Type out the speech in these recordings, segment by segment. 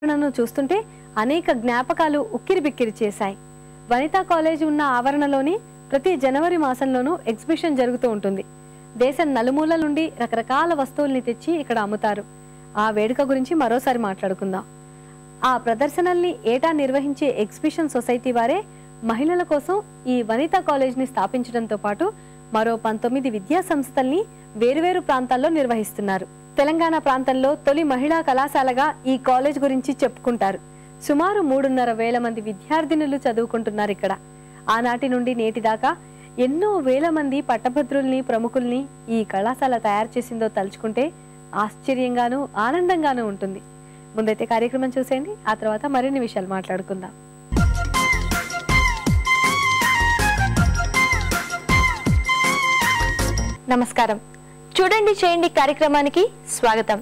నన్ను చూస్తుంటే అనేక జ్ఞాపకాలు ఉక్కిరిబిక్కిరి చేశాయి. వనితా కాలేజ్ ఉన్న ఆవరణలోని ప్రతి జనవరి మాసంలోనూ ఎగ్జిబిషన్ జరుగుతూ ఉంటుంది. దేశం నలుమూలల నుండి రకరకాల వస్తువుల్ని తెచ్చి ఇక్కడ అమ్ముతారు. ఆ వేడుక గురించి మరోసారి మాట్లాడుకుందాం. ఆ ప్రదర్శనల్ని ఏటా నిర్వహించే ఎగ్జిబిషన్ సొసైటీ వారే మహిళల కోసం ఈ వనితా కాలేజ్ని స్థాపించడంతో పాటు మరో 19 విద్యా సంస్థల్ని వేరువేరు ప్రాంతాల్లో నిర్వహిస్తున్నారు. తెలంగాణ ప్రాంతంలో తొలి మహిళా కళాశాలగా ఈ కాలేజ్ గురించి చెప్పుకుంటారు. సుమారు 3,500 మంది విద్యార్థినులు చదువుకుంటున్నారు ఇక్కడ. ఆనాటి నుండి నేటి దాకా ఎన్నో వేల మంది పట్టభద్రుల్ని, ప్రముఖుల్ని ఈ కళాశాల తయారు చేసిందో తలుచుకుంటే ఆశ్చర్యంగానూ ఆనందంగానూ ఉంటుంది. ముందైతే కార్యక్రమం చూసేయండి, ఆ తర్వాత మరిన్ని విషయాలు మాట్లాడుకుందాం. నమస్కారం. చూడండి చేయండి కార్యక్రమానికి స్వాగతం.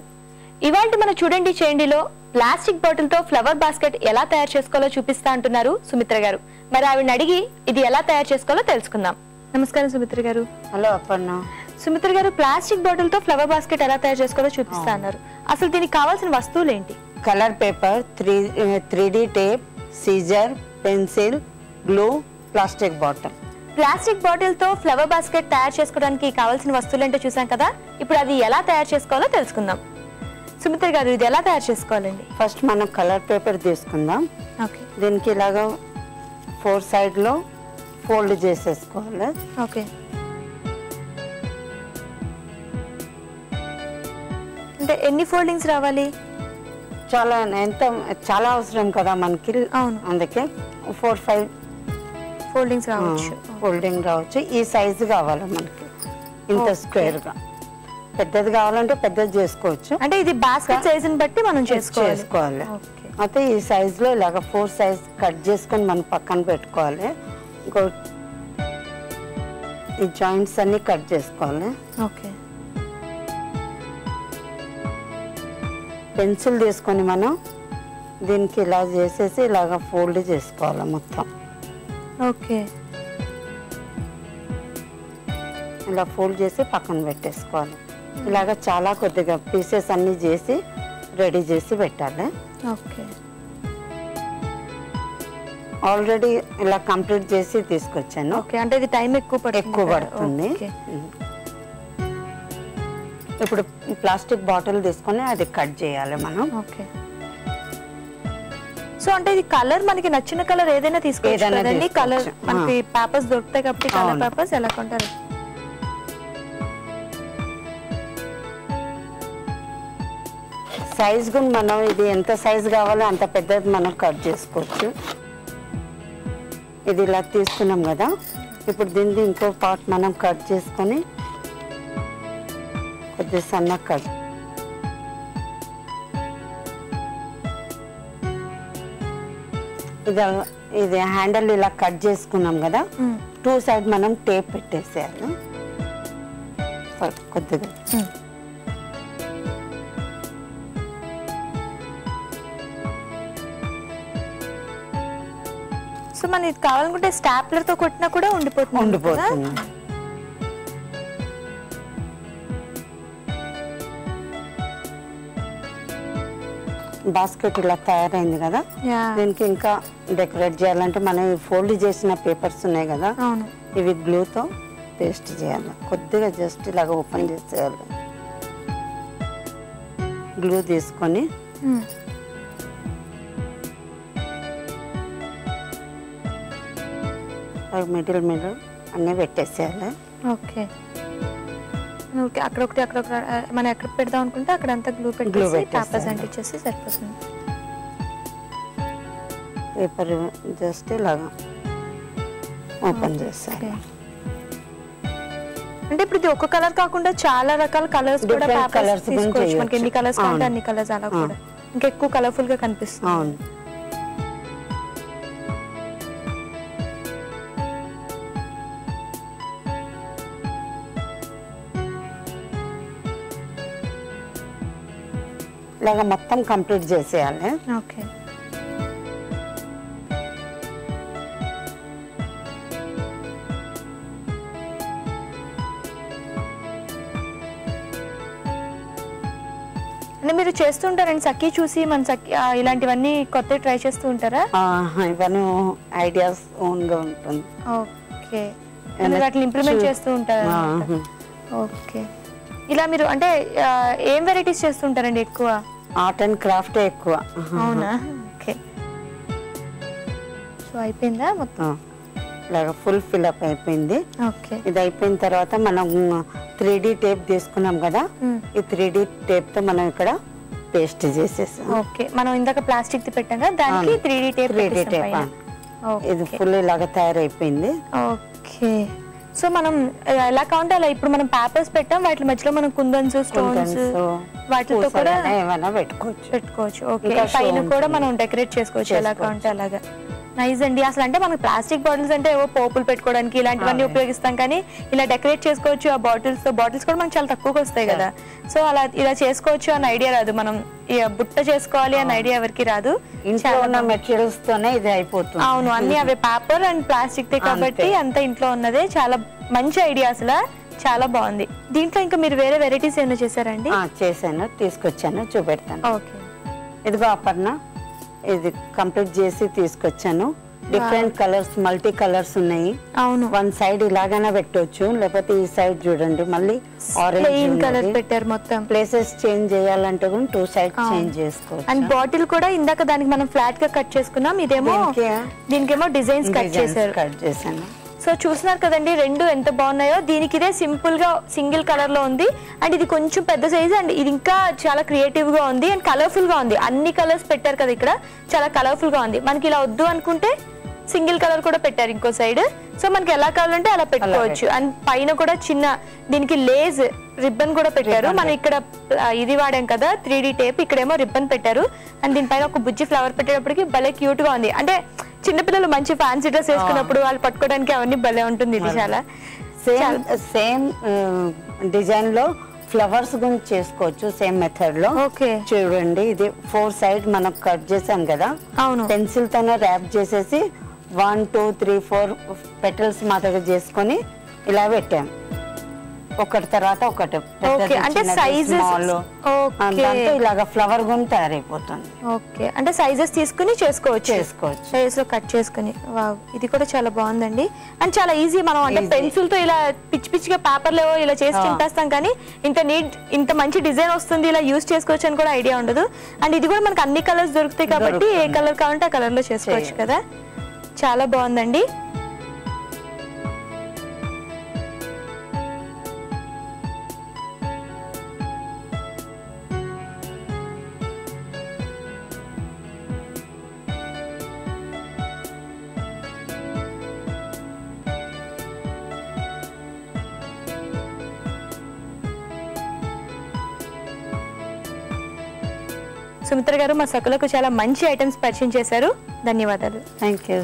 ఇవాళ మన చూడండి చేయండిలో ప్లాస్టిక్ బాటిల్ తో ఫ్లవర్ బాస్కెట్ ఎలా తయారు చేసుకోవాలో చూపిస్తా అంటున్నారు సుమిత్ర గారు. మరి ఆవిడని అడిగి ఇది ఎలా తయారు చేసుకోవాలో తెలుసుకుందాం. నమస్కారం సుమిత్ర గారు. హలో అప్పన్న. సుమిత్ర గారు, ప్లాస్టిక్ బాటిల్ తో ఫ్లవర్ బాస్కెట్ ఎలా తయారు చేసుకోవాలో చూపిస్తా అన్నారు. అసలు దీనికి కావాల్సిన వస్తువులు ఏంటి? Colour paper, 3D tape, scissor, pencil, glue, plastic bottle. Plastic bottle తో ఫ్లవర్ బాస్కెట్ తయారు చేసుకోవడానికి కావాల్సిన వస్తువులు ఏంటో చూసాం కదా. ఇప్పుడు అది ఎలా తయారు చేసుకోవాలో తెలుసుకుందాం. సుమిత్ర గారు, ఇది ఎలా తయారు చేసుకోవాలండి? ఫస్ట్ మనం కలర్ పేపర్ తీసుకుందాం. ఓకే. దీనికి ఇలాగా 4 సైడ్ లో ఫోల్డ్ చేసేసుకోవాలి. ఓకే. అంటే ఎన్ని ఫోల్డింగ్స్ రావాలి? చాలా అవసరం కదా మనకి. అవును. అందుకే 4-5 ఫోల్డింగ్స్ రావచ్చు. ఫోల్డింగ్ రావచ్చు. ఈ సైజు కావాలి మనకి, ఇంత స్క్వేర్ గా. పెద్దది కావాలంటే పెద్దది చేసుకోవచ్చు. అంటే ఇది బాస్కెట్ సైజుని బట్టి మనం చేసుకోవాలి. అయితే ఈ సైజ్ లో ఇలాగ 4 సైజ్ కట్ చేసుకొని మనం పక్కన పెట్టుకోవాలి. ఇంకో ఈ జాయింట్స్ అన్ని కట్ చేసుకోవాలి. ఓకే. పెన్సిల్ తీసుకొని మనం దీనికి ఇలా చేసేసి ఇలాగ ఫోల్డ్ చేసుకోవాలి మొత్తం. ఓకే. ఇలా ఫోల్డ్ చేసి పక్కన పెట్టేసుకోవాలి. ఇలాగ చాలా కొద్దిగా పీసెస్ అన్ని చేసి రెడీ చేసి పెట్టాలి. ఓకే. ఆల్రెడీ ఇలా కంప్లీట్ చేసి తీసుకొచ్చాను. ఓకే. అంటే ఇది టైం ఎక్కువ పడుతుంది. ఇప్పుడు ప్లాస్టిక్ బాటిల్ తీసుకొని అది కట్ చేయాలి మనం. ఓకే. సో అంటే ఇది కలర్ మనకి నచ్చిన కలర్ ఏదైనా తీసుకోవచ్చు. కలర్ మనకి పేపర్స్ దొరుకుతాయి కాబట్టి కలర్ పేపర్స్ ఎలా కొంటారు? సైజ్ కూడా మనం ఇది ఎంత సైజ్ కావాలో అంత పెద్దది మనం కట్ చేసుకోవచ్చు. ఇది ఇలా తీసుకున్నాం కదా, ఇప్పుడు దీన్ని ఇంకో పార్ట్ మనం కట్ చేసుకొని కొద్దిగా సన్న కట్. ఇది హ్యాండిల్ ఇలా కట్ చేసుకున్నాం కదా, 2 సైడ్ మనం టేప్ పెట్టేసేయాలి కొద్దిగా. సో మనం ఇది కావాలనుకుంటే స్టాప్లర్ తో కొట్టినా కూడా ఉండిపోతుంది. బాస్కెట్ ఇలా తయారైంది కదా, దీనికి ఇంకా డెకరేట్ చేయాలంటే మనం ఫోల్డ్ చేసిన పేపర్స్ ఉన్నాయి కదా, ఇవి గ్లూతో పేస్ట్ చేయాలి. కొద్దిగా జస్ట్ ఇలాగ ఓపెన్ చేసేయాలి. గ్లూ తీసుకొని మిడిల్ అన్నీ పెట్టేసేయాలి. ఓకే. ఓకే. అక్కడొకటి మనం ఎక్కడ పెడదాం అనుకుంటే అక్కడ అంతా గ్లూ పెట్టేసి పేపర్స్ అంటించేసి సరిపోతుంది. పేపర్ జస్ట్ ఇలాగా ఓపెన్ చేస్తాను. అంటే ఇప్పుడు ఇది ఒక కలర్ కాకుండా చాలా రకాల కలర్స్ కూడా పేపర్స్ తీసుకోవచ్చు. మనకి ఎన్ని కలర్స్ కావాలంటే అన్ని కలర్స్ అలా కూడా ఇంకా ఎక్కువ కలర్ఫుల్ గా కనిపిస్తుంది. అవును. ఇలాగా మొత్తం కంప్లీట్ చేసేయాలి. ఓకే. అంటే మీరు చేస్తుంటారండి సఖీ చూసి మన సఖీ ఇలాంటివన్నీ కొత్త ట్రై చేస్తూ ఉంటారా? ఇవన్నీ ఐడియాస్ ఓన్గా ఉంటుంది. ఓకే, వాటిని ఇంప్లిమెంట్ చేస్తూ ఉంటారా? ఓకే, ఇలా మీరు అంటే ఏం వెరైటీస్ చేస్తుంటారండి ఎక్కువ? ఆర్ట్ అండ్ క్రాఫ్ట్ ఎక్కువ. అవునా? ఓకే, సో అయిపోయిందా మొత్తం? ఇలాగా ఫుల్ ఫిల్అప్ అయిపోయింది. ఓకే, ఇది అయిపోయిన తర్వాత మనం 3D టేప్ తీసుకున్నాం కదా, ఈ 3D టేప్ తో మనం ఇక్కడ పేస్ట్ చేసేసాం. ఓకే, మనం ఇందాక ప్లాస్టిక్ ది పెట్టాం కదా, దానికి 3D టేప్ ఇది ఫుల్ ఇలాగా తయారైపోయింది. ఓకే, సో మనం ఎలా కావాలంటే అలా ఇప్పుడు మనం పేపర్స్ పెట్టాం, వాటి మధ్యలో మనం కుందన్స్, స్టోన్స్ వాటితో కూడా ఏమైనా పెట్టుకోవచ్చు. ఓకే, పైన కూడా మనం డెకరేట్ చేసుకోవచ్చు ఎలా కావాలంటే అలాగా. నైస్ అండి. అసలు అంటే మనకు ప్లాస్టిక్ బాటిల్స్ అంటే ఏవో పోపులు పెట్టుకోవడానికి ఇలాంటివన్నీ ఉపయోగిస్తాం, కానీ ఇలా డెకరేట్ చేసుకోవచ్చు. ఆ బాటిల్స్ కూడా మనకు చాలా తక్కువగా వస్తాయి కదా, సో అలా ఇలా చేసుకోవచ్చు అన్న ఐడియా రాదు. మనం బుట్ట చేసుకోవాలి అన్న ఐడియా ఎవరికి రాదు. ఇంట్లో ఉన్న మెటీరియల్స్ తోనే ఇది అయిపోతుంది. అవును, అన్ని అవే పేపర్ అండ్ ప్లాస్టిక్ కాబట్టి అంత ఇంట్లో ఉన్నదే. చాలా మంచి ఐడియా, అసలు చాలా బాగుంది. దీంట్లో ఇంకా మీరు వేరే వెరైటీస్ ఏమైనా చేశారండి? చేశాను, తీసుకొచ్చాను, చూపెడతాను. ఓకే, ఇదిగో అపర్ణ, ఇది కంప్లీట్ చేసి తీసుకొచ్చాను. డిఫరెంట్ కలర్స్, మల్టీ కలర్స్ ఉన్నాయి. అవును, వన్ సైడ్ ఇలాగైనా పెట్టవచ్చు, లేకపోతే ఈ సైడ్ చూడండి మళ్ళీ ఆరెంజ్ కలర్ పెట్టారు. మొత్తం ప్లేసెస్ చేంజ్ చేయాలంటే కూడా 2 సైడ్ చేంజ్ చేసుకోవచ్చు. అండ్ బాటిల్ కూడా ఇందాక దానికి మనం ఫ్లాట్ గా కట్ చేసుకున్నాం, ఇదేమో దీనికేమో డిజైన్స్ కట్ చేశాను. సో చూస్తున్నారు కదండి, రెండు ఎంత బాగున్నాయో. దీనికి ఇదే సింపుల్ గా సింగిల్ కలర్ లో ఉంది, అండ్ ఇది కొంచెం పెద్ద సైజ్, అండ్ ఇది ఇంకా చాలా క్రియేటివ్ గా ఉంది అండ్ కలర్ఫుల్ గా ఉంది. అన్ని కలర్స్ పెట్టారు కదా ఇక్కడ, చాలా కలర్ఫుల్ గా ఉంది. మనకి ఇలా వద్దు అనుకుంటే సింగిల్ కలర్ కూడా పెట్టారు ఇంకో సైడ్, సో మనకి ఎలా కావాలంటే అలా పెట్టుకోవచ్చు. అండ్ పైన కూడా చిన్న దీనికి లేజ్ రిబ్బన్ కూడా పెట్టారు. మనం ఇక్కడ ఇది వాడాం కదా 3D టేప్, ఇక్కడేమో రిబ్బన్ పెట్టారు. అండ్ దీనిపైన ఒక బుజ్జి ఫ్లవర్ పెట్టేటప్పటికి భలే క్యూట్ గా ఉంది. అంటే చిన్నపిల్లలు మంచి ఫ్యాన్సీ డ్రెస్ వేసుకున్నప్పుడు వాళ్ళు పట్టుకోవడానికి అవన్నీ భలే ఉంటుంది. ఇది చాలా సేమ్ డిజైన్ లో ఫ్లవర్స్ గురించి చేసుకోవచ్చు సేమ్ మెథడ్ లో. ఓకే, చూడండి, ఇది 4 సైడ్ మనం కట్ చేసాం కదా, అవును, పెన్సిల్ తోనే ర్యాప్ చేసేసి 1 2 3 4 పెటల్స్ మాదిరిగా చేసుకొని ఇలా పెట్టాం, ఒకటి తర్వాత ఒకటి. అంటే సైజెస్ ఇలాగా ఫ్లవర్ గుని తయారైపోతుంది. ఓకే, అంటే సైజెస్ తీసుకుని చేసుకోవచ్చు సైజ్ లో కట్ చేసుకుని. వావ్, ఇది కూడా చాలా బాగుందండి. అండ్ చాలా ఈజీ. మనం అంటే పెన్సిల్ తో ఇలా పిచ్చి పిచ్చిగా పేపర్ లో ఇలా చేసి చింపేస్తాం, కానీ ఇంత మంచి డిజైన్ వస్తుంది ఇలా యూజ్ చేసుకోవచ్చు అని కూడా ఐడియా ఉండదు. అండ్ ఇది కూడా మనకు అన్ని కలర్స్ దొరుకుతాయి కాబట్టి ఏ కలర్ కావాలంటే ఆ కలర్ లో చేసుకోవచ్చు కదా. చాలా బాగుందండి. సుమిత్ర గారు మా సకులకు చాలా మంచి ఐటమ్స్ పరిచయం చేశారు. ధన్యవాదాలు. Thank you.